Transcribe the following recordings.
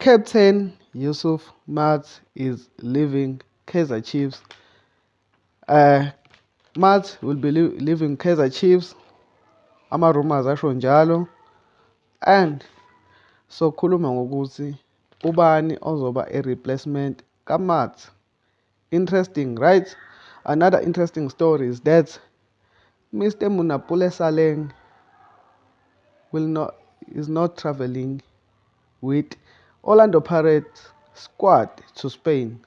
Captain Yusuf Maat is leaving Kaizer Chiefs. Matt will be leaving Kaizer Chiefs. Ama-rumors asho njalo. And sokhuluma ngokuthi ubani ozoba a-replacement kaMatt. Interesting, right? Another interesting story is that Mr. Munapule Saleng is not traveling with Orlando Pirates squad to Spain.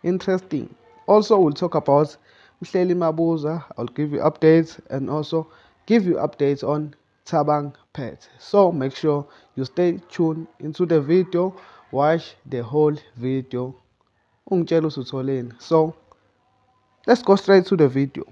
Interesting. Also, we'll talk about Mhleli Mabuza. I'll give you updates and also give you updates on Tabang Pet. So make sure you stay tuned into the video. Watch the whole video. So let's go straight to the video.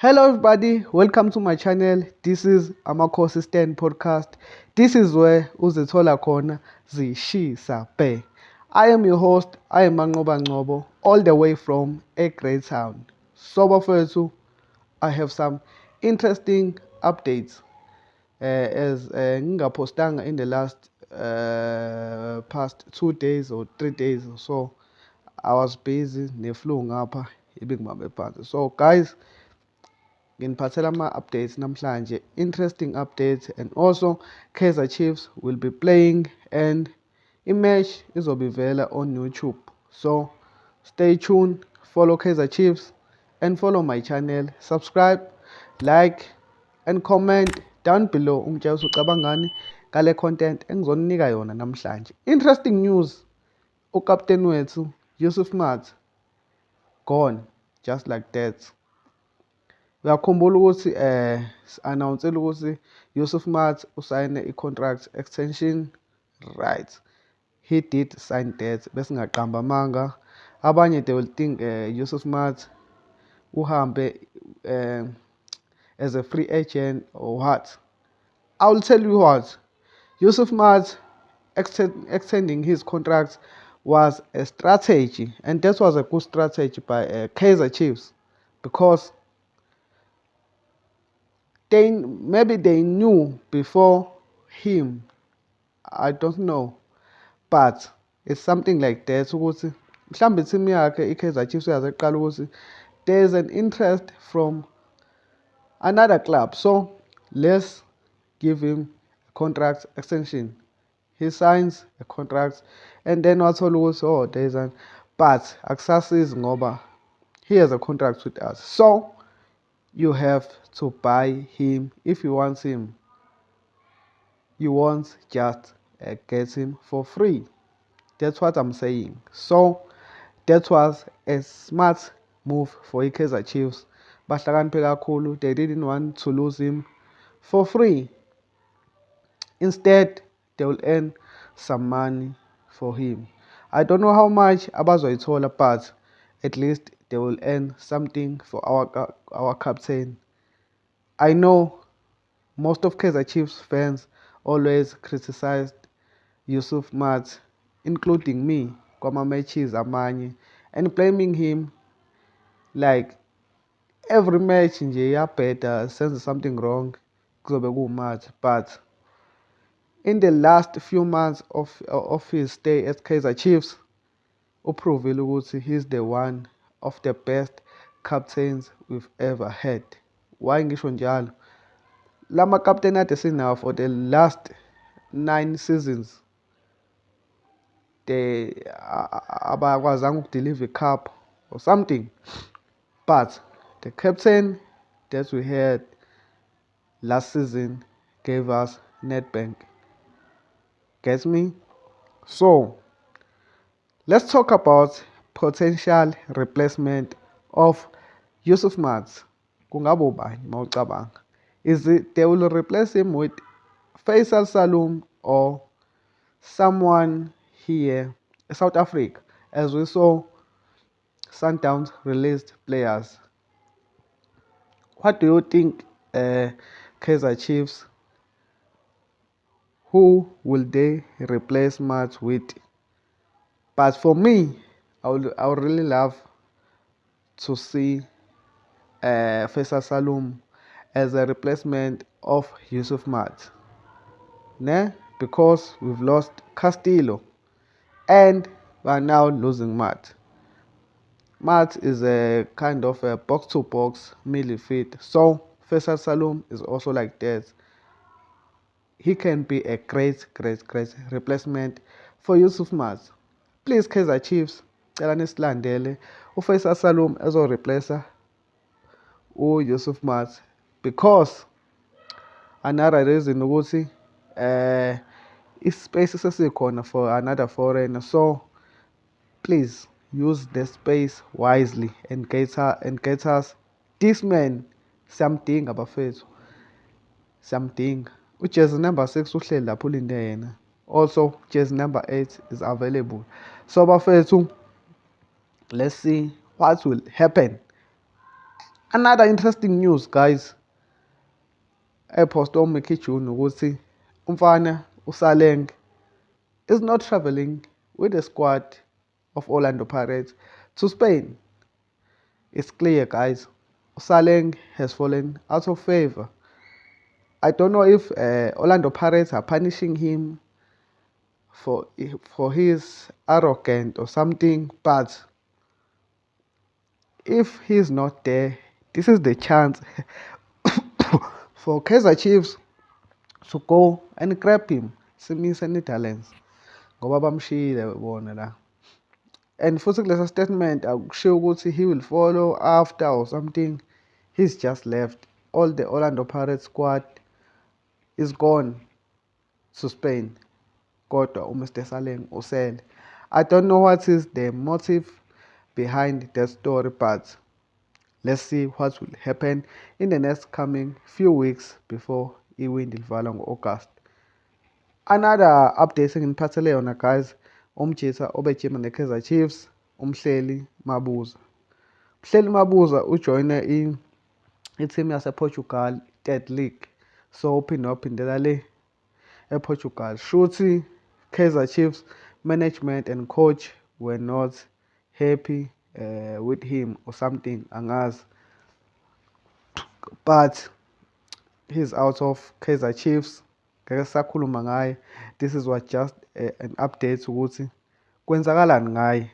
Hello everybody, welcome to my channel. This is Amakhosi Stand Podcast. This is where uzithola khona zishisa pe. I am your host, I am Manqoba Ngcobo, all the way from a great town. So bafethu, I have some interesting updates. As ngingapostanga in the last past 2 days or 3 days or so, I was busy ne-flu ngapha ibingibambe phansi. So guys, nginiphathela ama-updates namhlanje, interesting updates, and also Kaizer Chiefs will be playing and i-match izobe ivela on YouTube. So stay tuned, follow Kaizer Chiefs and follow my channel. Subscribe, like and comment down below ungitshela ukuthi ucabangani ngale content engizoninika yona namhlanje. Interesting news, ukapteni wethu Yusuf Maat gone just like that. Uyakhumbula ukuthi announce ukuthi Yusuf Maat usayine i-contract extension, right? He did sign that. Bese ngaqamba amanga. Abanye they will think Yusuf Maat uhambe as a free agent or what. I will tell you what. Yusuf Maat extending his contract was a strategy, and that was a good strategy by Kaizer Chiefs, because maybe they knew before him. I don't know, but it's something like that. ukuthi mhlambe team yakhe i-Kaizer Chiefs uyaze qala ukuthi there's an interest from another club, so let's give him a contract extension. He signs a contract and then wathola ukuthi oh there's an, but akusasizi ngoba he has a contract with us, so you have to buy him. If you want him, you won't just get him for free. That's what I'm saying. So that was a smart move for Kaizer Chiefs. Bahlakaniphe kakhulu. They didn't want to lose him for free. Instead, they will earn some money for him. I don't know how much abazoyithola, but at least they will earn something for our captain. I know most of Kaizer Chiefs fans always criticized Yusuf Maat, including me, kwama-matches amanye, and blaming him like every match nje iyabheda, senze something wrong kuzobe kuMatt. But in the last few months of his stay at Kaizer Chiefs, uprovile ukuthi he's the one of the best captains we've ever had. Why ngisho njalo? Lama captain ade sinawo for the last 9 seasons, they abakwazanga ukudeliver cup or something, but the captain that we had last season gave us Nedbank. Get me? So let's talk about potential replacement of Yusuf Maat. Kungaba ubani mawucabanga? Is it they will replace him with Faisal Salum or someone here in South Africa, as we saw Sundowns released players? What do you think, Kaizer Chiefs? Who will they replace Matt with? But for me, I would really love to see Faisal Salum as a replacement of Yusuf Mat, ne? Because we've lost Castillo and we are now losing Mat. Mat is a kind of a box-to-box midfield, so Faisal Salum is also like that. He can be a great replacement for Yusuf Mat. Please, Kaizer Chiefs, cela nisilandele uFaisal Salum ezoreplace uYusuf Mat, because another reason ukuthi ispace sesikhona for another foreigner, so please use the space wisely and get us this man. Siyamdinga bafethu, siyamdinga. Ujersey number 6 uhleli lapho ulinde yena. Also jersey number 8 is available. So bafethu, let's see what will happen. Another interesting news, guys, epost uMickey June ukuthi umfana uSaleng is not traveling with the squad of Orlando Pirates to Spain. It's clear, guys. Saleng has fallen out of favor. I don't know if Orlando Pirates are punishing him for his arrogant or something, but if he's not there, this is the chance for Kaizer Chiefs to go and grab him. Simise Netherlands ngoba bamshiyile bona la. And futhi kulesa statement akushiwo ukuthi he will follow after or something. He's just left. All the Orlando Pirates squad is gone to Spain. Kodwa uMr. Saleng usele. I don't know what is the motive behind that story, but let's see what will happen in the next coming few weeks before iwindi livala ngo-August. Another update enginiphathele yona, guys, umjitha obejima ne-Kaizer Chiefs, uMhleli Mabuza. Mhleli Mabuza ujoyine i-team yasePortugal, Third League. So uphindela le ePortugal. Shuthi Kaizer Chiefs management and coach were not happy with him or something, angazi. But he's out of Kaizer Chiefs. Ngeke sakhuluma ngaye. This is what just an update ukuthi kwenzakalani ngaye.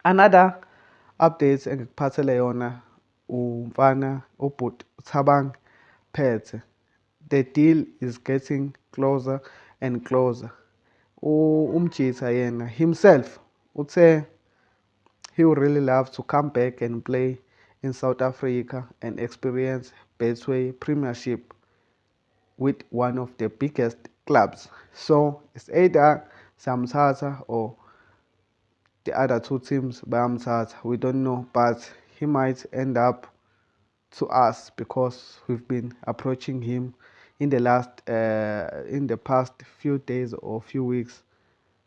Another update engikuphathele yona umfana ubhuti Thabang Phethe. The deal is getting closer and closer. Umjitha yena himself uthe he would really love to come back and play in South Africa and experience Betway Premiership with one of the biggest clubs. So it's either Samtata or the other two teams bayamthatha. We don't know, but he might end up to us because we've been approaching him in the past few days or few weeks.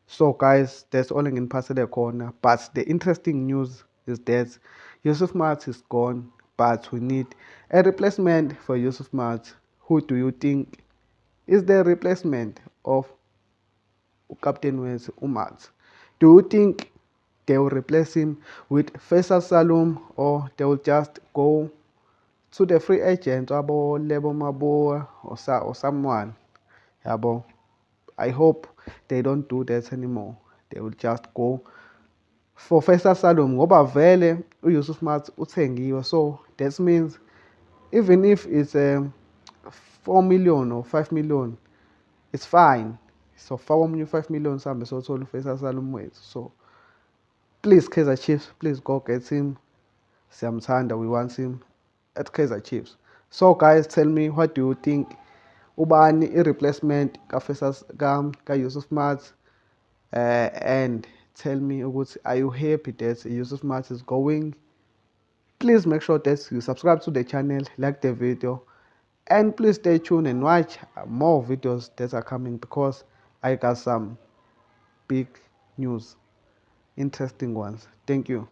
So guys, that's all in the corner. But the interesting news is that Yusuf Mat is gone, but we need a replacement for Yusuf Mat. Who do you think is the replacement of Captain Wes Umat? Do you think they will replace him with Faisal Salum, or they will just go to the free agent abo Lebo Maboa or someone? Yabo. I hope they don't do that anymore. They will just go for Faisal Salum ngoba vele uYusuf Mat uthengiwe. So that means even if it's 4 million or 5 million, it's fine. So 5 million sambe sothola uFaisal Salum wethu. So please Kaizer Chiefs, please go get him. Siyamthanda, we want him at Kaizer Chiefs. So guys, tell me, what do you think? Ubani i-replacement ka-Yusuf Mat, and tell me ukuthi, are you happy that Yusuf Mat is going? Please make sure that you subscribe to the channel, like the video, and please stay tuned and watch more videos that are coming, because I got some big news, interesting ones. Thank you.